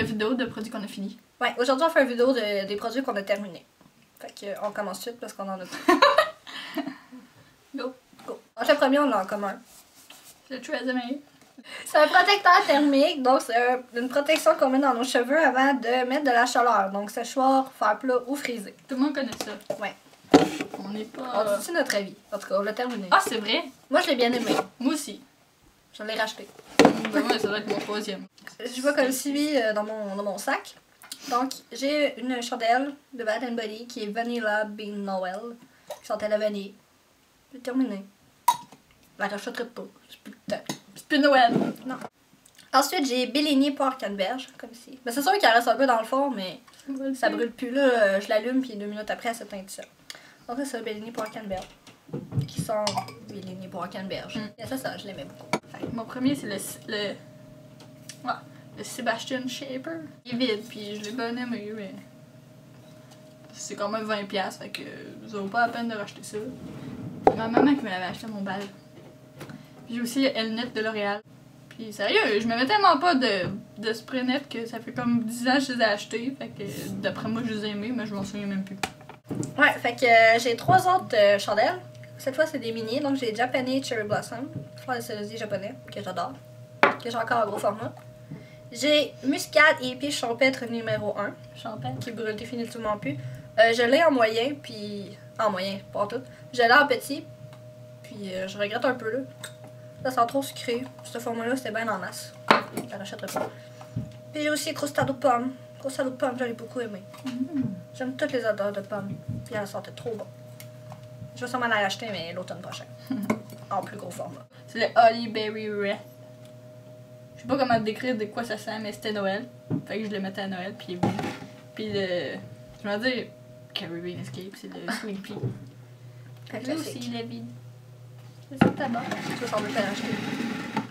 une vidéo de produits qu'on a fini. Ouais, aujourd'hui on fait une vidéo des produits qu'on a terminés. Fait que on commence tout de suite parce qu'on en a plus. Go. Go. Donc le premier, on l'a en commun. C'est le Tresemme. C'est un protecteur thermique, donc c'est une protection qu'on met dans nos cheveux avant de mettre de la chaleur. Donc séchoir, faire plat ou friser. Tout le monde connaît ça. Ouais. On n'est On pas... dit notre avis. En tout cas, on l'a terminé. Ah, c'est vrai? Moi, je l'ai bien aimé. Moi aussi. Je l'ai racheté. Ben ouais, ça doit être mon troisième. Je vois comme suivi dans mon sac. Donc, j'ai une chandelle de Bath & Body qui est Vanilla Bean Noel, qui sentait la vanille. J'ai terminé. Je la rachèterai pas. J'ai plus de temps. C'est plus Noël. Non. Ensuite, j'ai Bellini Poire Canneberge, comme ici. Mais c'est sûr qu'elle reste un peu dans le fond, mais ça brûle plus. Là, je l'allume, puis 2 minutes après, elle s'éteint tout seul. Donc, c'est ça, Bellini Poire Canneberge. Qui sent Bellini Poire Canneberge. Et ça, je l'aimais beaucoup. Mon premier, c'est le Sebastian Shaper. Il est vide, puis je l'ai bien aimé, mais c'est quand même 20$, fait que ça vaut pas la peine de racheter ça. Ma maman qui me l'avait acheté à mon bal. J'ai aussi le Elnet de L'Oréal. Puis sérieux, je me mets tellement pas de spray net que ça fait comme 10 ans que je les ai achetés, fait que d'après moi je les ai aimés, mais je m'en souviens même plus. Ouais, fait que j'ai 3 autres chandelles. Cette fois, c'est des mini, donc j'ai Japanese Cherry Blossom, fleur de cerisier japonais, que j'adore, que j'ai encore en gros format. J'ai Muscade et épice champêtre numéro 1, Champagne. qui brûle définitivement plus. Je l'ai en moyen, puis... En moyen, pas en tout. Je l'ai en petit, puis je regrette un peu, là. Ça sent trop sucré. Ce format-là, c'était bien en masse. Je la rachèterai pas. Puis j'ai aussi Crostado de pomme. Crostado de pomme, je l'ai beaucoup aimé. J'aime toutes les odeurs de pommes, puis elle sentait trop bon. Je vais sûrement la racheter, mais l'automne prochain. En plus gros format. C'est le Holly Berry Red. Je sais pas comment décrire de quoi ça sent, mais c'était Noël. Fait que je le mettais à Noël, puis il est bon. Puis le... Je vais dire Caribbean Escape, c'est le Sweet Pea. Un Lui aussi, classique. il est vide. C'est tabac. Tu vas sans doute la racheter.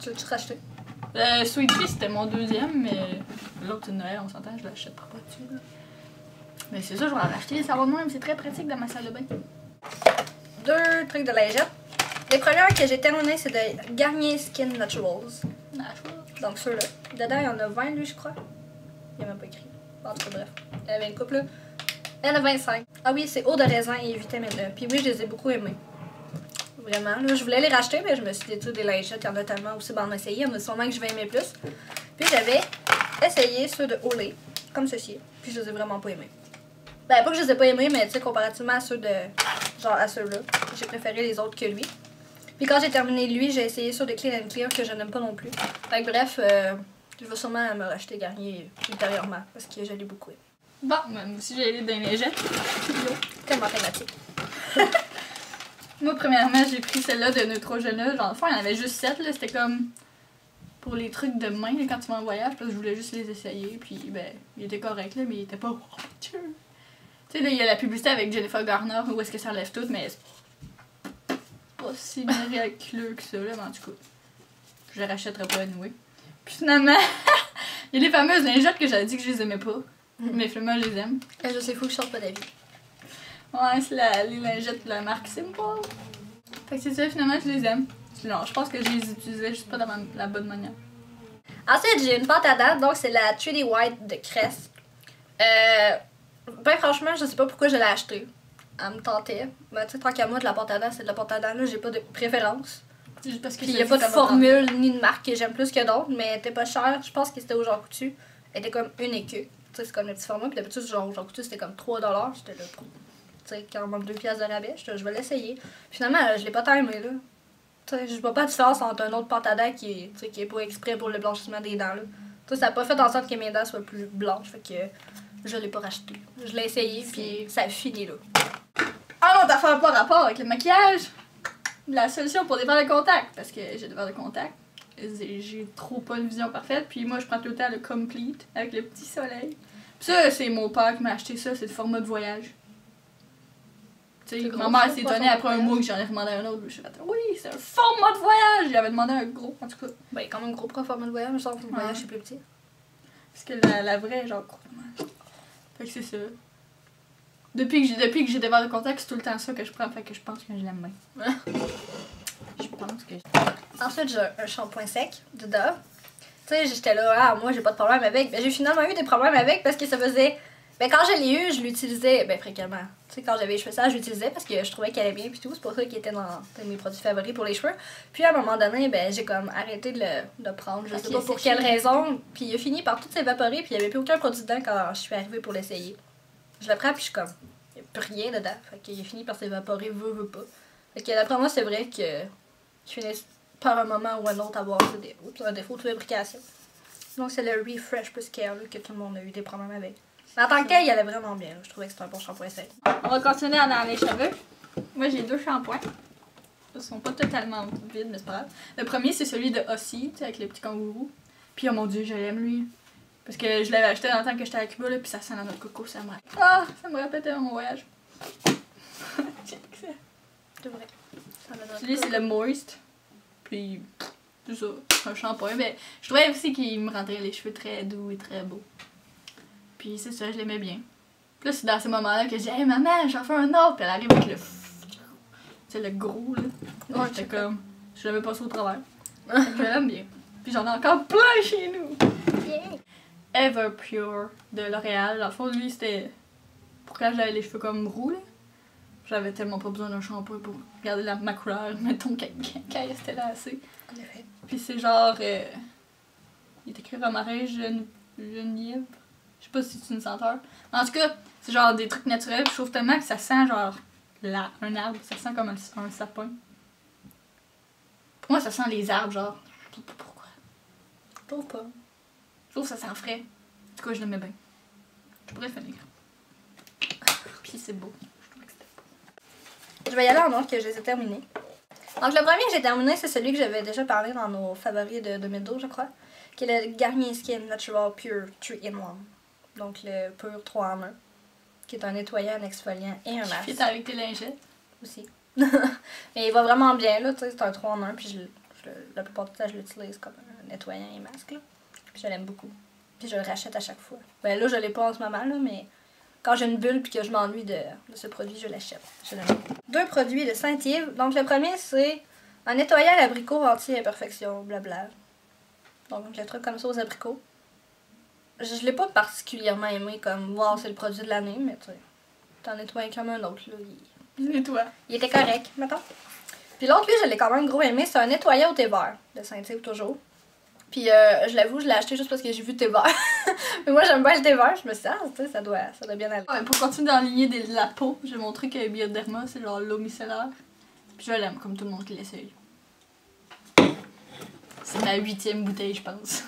Tu veux-tu te racheter? Le Sweet Pea, c'était mon deuxième, mais l'autre, c'est Noël, on s'entend, je l'achèterai pas dessus. Là. Mais c'est ça, je vais en racheter. Ça va de même, c'est très pratique dans ma salle de bain. 2 trucs de lingette. Les premières que j'ai terminées, c'est de Garnier Skin Naturals. Donc ceux-là. Dedans, il y en a 20, lui, je crois. Il n'y a même pas écrit. En tout cas, bref. Il y avait une couple là. Il y en a 25. Ah oui, c'est eau de raisin et vitamine E. Puis oui, je les ai beaucoup aimés. Vraiment. Là, je voulais les racheter, mais je me suis dit, tout des lingettes, il y en a tellement aussi bon à essayer. Il y en a sûrement que je vais aimer plus. Puis j'avais essayé ceux de Olay, comme ceci. Puis je les ai vraiment pas aimés. Ben, pas que je les ai pas aimés, mais tu sais, comparativement à ceux de. Genre à ceux-là, j'ai préféré les autres que lui. Puis quand j'ai terminé lui, j'ai essayé ceux de Clean and Clear que je n'aime pas non plus. Fait que bref, je vais sûrement me racheter Garnier ultérieurement parce que je l'ai beaucoup aimé. Bon, moi aussi j'ai allé dans les lingettes. Tellement thématique. Moi, premièrement, j'ai pris celle-là de Neutrogena. Genre, en fait, il y en avait juste 7, là. C'était comme pour les trucs de main, là, quand tu vas en voyage, parce que je voulais juste les essayer. Puis, ben, il était correct, là, mais il était pas... Oh, Dieu! Tu sais, là, il y a la publicité avec Jennifer Garner, où est-ce que ça enlève tout, mais c'est pas si miraculeux que ça, là, mais en tout cas, je les rachèterai pas à nouer. Puis finalement, il y a les fameuses lingettes que j'avais dit que je les aimais pas. Mais finalement, je les aime. Je sais fou que je sorte pas d'avis. Ouais, c'est les lingettes de la marque Simple. Fait que c'est ça, finalement, je les aime. Non, je pense que je les utilisais juste pas dans la bonne manière. Ensuite, j'ai une pâte à dents, donc c'est la Treaty White de Crest. Ben franchement, je sais pas pourquoi je l'ai acheté. Elle me tentait. Mais tu sais, tant qu'à moi, de la pâte à dents, c'est de la pâte à dents, là, j'ai pas de préférence. C'est juste parce que Puis il y a pas de formule ni de marque que j'aime plus que d'autres, mais elle était pas chère. Je pense que c'était au Jean Coutu. Elle était comme une écu. Tu sais, c'est comme le petit format. Puis d'habitude, genre, au Jean Coutu, c'était comme 3$. J'étais là, tu sais, quand on manque 2$ de rabais, je vais l'essayer. Finalement, je l'ai pas tant aimé, là. Tu sais, je vois pas de différence entre un autre pâte à dents qui est, tu sais, qui est pas exprès pour le blanchissement des dents, là. Tu sais, ça a pas fait en sorte que mes dents soient plus blanches, fait que je l'ai pas racheté. Je l'ai essayé, puis ça a fini, là. Ah non, t'as fait pas rapport avec le maquillage! La solution pour des verres de contact, parce que j'ai des verres de contact. J'ai trop pas une vision parfaite, puis moi je prends tout le temps le Complete avec le petit soleil. Pis ça, c'est mon père qui m'a acheté ça, c'est le format de voyage. Tu sais, ma mère s'est étonnée après un mois que j'en ai demandé un autre. Je suis fait, oui, c'est un format de voyage! J'avais demandé un gros, en tout cas. Ben, quand même gros pour un format de voyage, mais sauf que le voyage c'est plus petit. Parce que la vraie, genre, gros. Fait que c'est ça. Depuis que j'ai des verres de contact, c'est tout le temps ça que je prends, fait que je pense que je l'aime bien. Je pense que... Ensuite, j'ai un shampoing sec de Dove. Tu sais, j'étais là, ah, moi j'ai pas de problème avec. Ben, j'ai finalement eu des problèmes avec parce que ça faisait. Ben, quand je l'ai eu, je l'utilisais, ben, fréquemment. Tu sais, quand j'avais les cheveux sales, je l'utilisais parce que je trouvais qu'elle allait bien, puis tout. C'est pour ça qu'il était dans mes produits favoris pour les cheveux. Puis à un moment donné, ben, j'ai comme arrêté de le prendre. Je sais pas pour quelle raison. Puis il a fini par tout s'évaporer, puis il y avait plus aucun produit dedans quand je suis arrivée pour l'essayer. Je le prends, puis je suis comme, il n'y a plus rien dedans. Fait qu'il a fini par s'évaporer, veut pas. Fait que d'après moi, c'est vrai que je finisse par un moment ou un autre avoir un défaut de fabrication. Donc c'est le Refresh Plus Care là, que tout le monde a eu des problèmes avec. Mais en tant que tel, il allait vraiment bien. Là. Je trouvais que c'était un bon shampoing sec. On va continuer dans les cheveux. Moi, j'ai 2 shampoings. Ils sont pas totalement vides, mais c'est pas grave. Le premier, c'est celui de Aussie, avec les petits kangourous. Puis, oh mon dieu, je l'aime lui. Parce que je l'avais acheté dans le temps que j'étais à Cuba, là, puis ça sent la noix de coco, ça me rappelle. Ah, ça me rappelle tellement mon voyage. C'est vrai. Celui, c'est le Moist. Puis, c'est ça, c'est un shampoing. Mais je trouvais aussi qu'il me rendrait les cheveux très doux et très beaux. Puis c'est ça, je l'aimais bien. Puis là, c'est dans ces moments-là que je dis, hey maman, j'en fais un autre. Puis elle arrive avec le. C'est le gros, là. Ouais, j'étais comme. Je l'avais passé au travers. Je l'aime bien. Puis j'en ai encore plein chez nous. Yeah. Everpure de L'Oréal. Dans le fond, lui, c'était. Pour quand j'avais les cheveux comme roux, là. J'avais tellement pas besoin d'un shampoing pour garder ma couleur, mettons, quand il restait là assez. En effet. Puis c'est genre. Il est écrit romarin genièvre. Je sais pas si c'est une senteur. En tout cas, c'est genre des trucs naturels. Je trouve tellement que ça sent genre un arbre. Ça sent comme un sapin. Pour moi, ça sent les arbres, genre. Je sais pas pourquoi. Je trouve pas. Je trouve que ça sent frais. En tout cas, je l'aimais bien. Je pourrais le finir. Puis c'est beau. Je trouvais que c'était beau. Je vais y aller en ordre que je les ai terminés. Donc le premier que j'ai terminé, c'est celui que j'avais déjà parlé dans nos favoris de 2012, je crois. Qui est le Garnier Skin Natural Pure 3-in-1. Donc le Pure 3 en 1. Qui est un nettoyant, un exfoliant et un masque. Qui fit avec tes lingettes. Aussi. Mais il va vraiment bien, là, tu sais, c'est un 3 en 1. Puis la plupart du temps, je l'utilise comme un nettoyant et masque, là. Puis je l'aime beaucoup. Puis je le rachète à chaque fois. Ben là, je l'ai pas en ce moment, là, mais quand j'ai une bulle puis que je m'ennuie de ce produit, je l'achète. Je l'aime. 2 produits de Saint-Yves. Donc le premier, c'est un nettoyant à l'abricot anti-imperfection, blabla. Donc le truc comme ça aux abricots. Je l'ai pas particulièrement aimé comme wow, c'est le produit de l'année, mais tu sais, t'en nettoies comme un autre, là. Il était correct, mettons. Puis l'autre, lui, je l'ai quand même gros aimé, c'est un nettoyant au thé vert, de Saint-Yves toujours. Puis je l'avoue, je l'ai acheté juste parce que j'ai vu thé vert. Mais moi, j'aime bien le thé vert, je me suis dit, ah, tu sais, ça doit bien aller. Ouais, pour continuer dans la lignée de la peau, j'ai mon truc Bioderma, c'est genre l'eau micellaire. Puis je l'aime, comme tout le monde qui l'essaye. C'est ma 8e bouteille, je pense.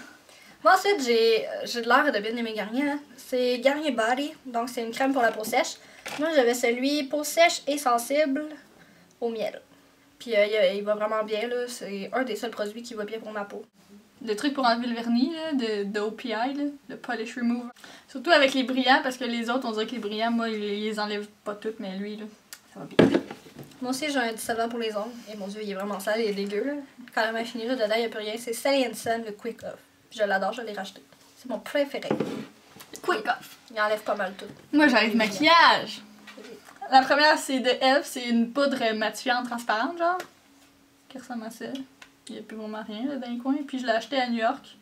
Moi, ensuite, j'ai de l'air de bien aimer Garnier. Hein. C'est Garnier Body, donc c'est une crème pour la peau sèche. Moi, j'avais celui peau sèche et sensible au miel. Puis il va vraiment bien, là. C'est un des seuls produits qui va bien pour ma peau. Le truc pour enlever le vernis, là, de OPI, là, le Polish Remover. Surtout avec les brillants, parce que les autres, on dirait que les brillants, moi, ils les enlèvent pas toutes, mais lui, là, ça va bien. Moi aussi, j'ai un dissolvant pour les ongles. Et mon dieu, il est vraiment sale, il est dégueu, là. Carrément fini, là, dedans, il n'y a plus rien. C'est Sally Hansen, le Quick Off. Je l'adore, je l'ai racheté. C'est mon préféré. Quick Off. Il enlève pas mal tout. Moi, j'arrive maquillage. La première, c'est de Elf, c'est une poudre matifiante transparente, genre. Qui ressemble à ça. Il n'y a plus vraiment rien là, dans les coins. Puis je l'ai acheté à New York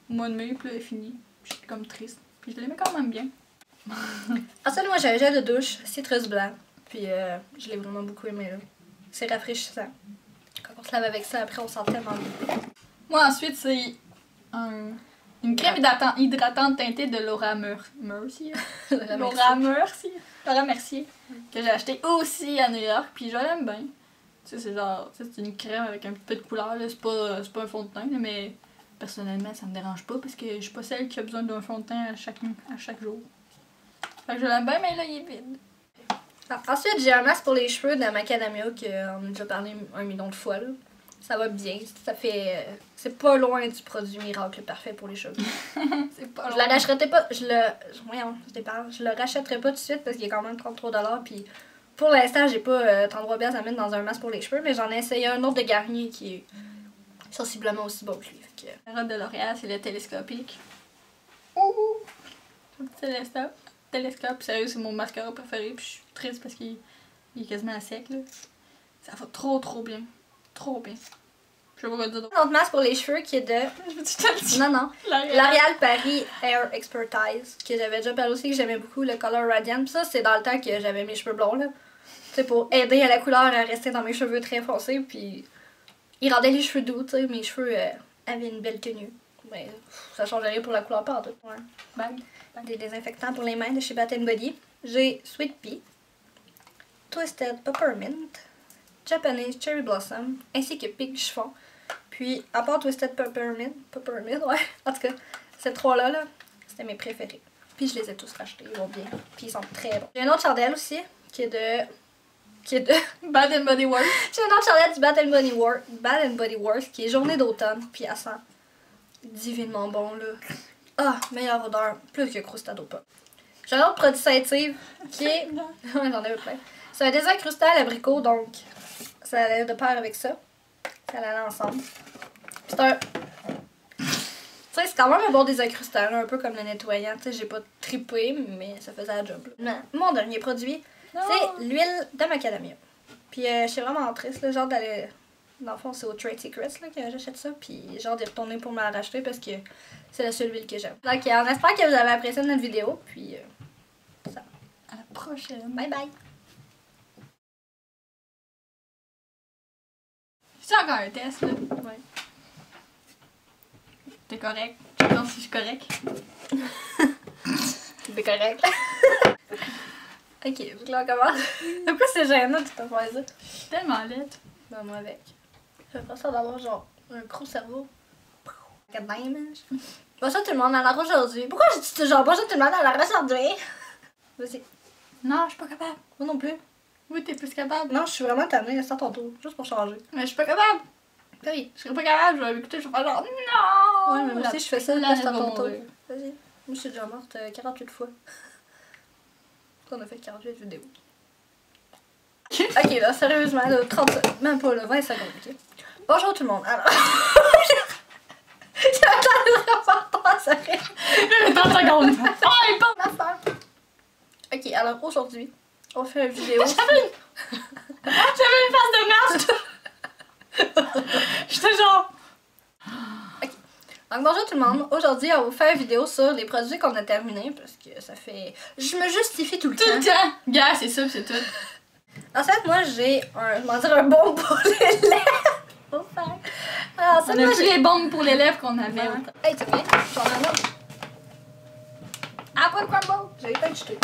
au mois de mai, puis là, elle est finie. J'étais comme triste. Puis je l'aimais quand même bien. Ensuite, moi, j'ai un gel de douche citrus blanc. Puis je l'ai vraiment beaucoup aimé, là. C'est rafraîchissant. Quand on se lave avec ça, après, on sent tellement bien. Moi, ensuite, c'est une crème hydratante teintée de Laura Mercier. Laura Mercier. Que j'ai acheté aussi à New York. Puis je l'aime bien. Tu sais, c'est genre, c'est une crème avec un petit peu de couleur, là. C'est pas un fond de teint, là, mais personnellement, ça me dérange pas parce que je suis pas celle qui a besoin d'un fond de teint à chaque jour. Fait que je l'aime bien, mais là, il est vide. Ah, ensuite, j'ai un masque pour les cheveux de Macadamia qu'on a déjà parlé 1 million de fois, là. Ça va bien, ça fait... c'est pas loin du produit miracle parfait pour les cheveux. C'est pas Je la rachèterai pas, je le rachèterai pas tout de suite parce qu'il est quand même 33$, puis pour l'instant, j'ai pas 33$ à mettre dans un masque pour les cheveux, mais j'en ai essayé un autre de Garnier qui est sensiblement aussi bon que lui. La robe de L'Oréal, c'est le télescopique. Ouh! Le télescope, sérieux, c'est mon mascara préféré, puis je suis triste parce qu'il est quasiment à sec, là. Ça va trop bien. Trop bien. Je sais pas quoi dire d'autre. Une autre masque pour les cheveux qui est de... Tu te le dis? Non. L'Oréal Paris Hair Expertise, que j'avais déjà parlé aussi, que j'aimais beaucoup, le Color Radiant. Puis ça, c'est dans le temps que j'avais mes cheveux blonds, là. Tu sais, pour aider à la couleur à rester dans mes cheveux très foncés. Puis il rendait les cheveux doux, tu sais. Mes cheveux avaient une belle tenue. Mais ça changeait rien pour la couleur, pas en tout. Ouais. Bag. Des désinfectants pour les mains de chez Bath & Body. J'ai Sweet Pea, Twisted Peppermint, Japanese Cherry Blossom, ainsi que Pig Chiffon. Puis, à part Twisted Peppermint, ouais, en tout cas, ces trois-là, là, c'était mes préférés. Puis je les ai tous rachetés, ils vont bien. Puis ils sont très bons. J'ai une autre chandelle aussi, qui est de Bath & Body Works. J'ai une autre chandelle du Bath & Body Works, qui est Journée d'automne, puis elle sent divinement bon, là. Ah, meilleure odeur, plus que Crustado pas. J'ai un autre produit Saint-Yves, qui est... Ouais, j'en avais plein. C'est un désincrusté à l'abricot, donc ça allait de pair avec ça. Ça allait ensemble. C'est un... Tu sais, c'est quand même un bon désincrustant, un peu comme le nettoyant. Tu sais, j'ai pas trippé, mais ça faisait la job. Non. Mon dernier produit, c'est l'huile de macadamia. Puis je suis vraiment triste, là, genre d'aller... Dans le fond, c'est au Trade Secrets là, que j'achète ça, puis genre d'y retourner pour me la racheter parce que c'est la seule huile que j'aime. Donc, on espère que vous avez apprécié notre vidéo, puis ça. À la prochaine. Bye bye! C'est encore un test, là. Ouais. T'es correct. Je pense si je suis correct. C'est correct. Ok, donc là on commence. Pourquoi c'est gênant de te faire ça? Je suis tellement laide. Ben, moi avec. J'ai l'impression d'avoir genre un gros cerveau. Bonjour tout le monde, alors aujourd'hui. Pourquoi je dis toujours bonjour tout le monde, alors aujourd'hui? Vas-y. Non, je suis pas capable. Moi non plus. Oui, t'es plus capable. Non, je suis vraiment tannée, c'est à ton tour. Juste pour changer. Mais je suis pas capable. Oui. Je serais pas capable, je vais m'écouter, je vais faire genre non! Ouais, mais moi aussi je fais ça, là, là, c'est à ton tour. mourir. Vas-y. Moi je suis déjà morte 48 fois. On a fait 48 vidéos. Ok, là, sérieusement, là, 30, même pas, là, 20 secondes, ok? Bonjour tout le monde, alors... J'ai attendu vraiment temps, ça fait... 30 secondes! Oh, il parle! L'affaire. Ok, alors aujourd'hui, on fait une vidéo... J'avais une face de merde! J'étais genre... Ok. Donc bonjour tout le monde, aujourd'hui on va vous faire une vidéo sur les produits qu'on a terminés, parce que ça fait... Je me justifie tout le Tout temps. le temps! Gars, c'est ça, pis c'est tout. En fait, moi j'ai un bon pour les lèvres. Alors, ça, On a moi, plus les bombes pour les lèvres qu'on avait. Ouais. Hey, tu sais, j'en ai un autre. Apple crumble! J'ai pas de jeter.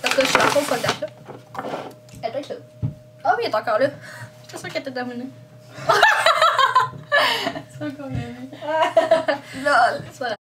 Parce que je suis en fond contact là. Elle doit être là. Ah oui, elle est encore là. J'étais sûre qu'elle était terminée. C'est encore mieux. Lol. Voilà.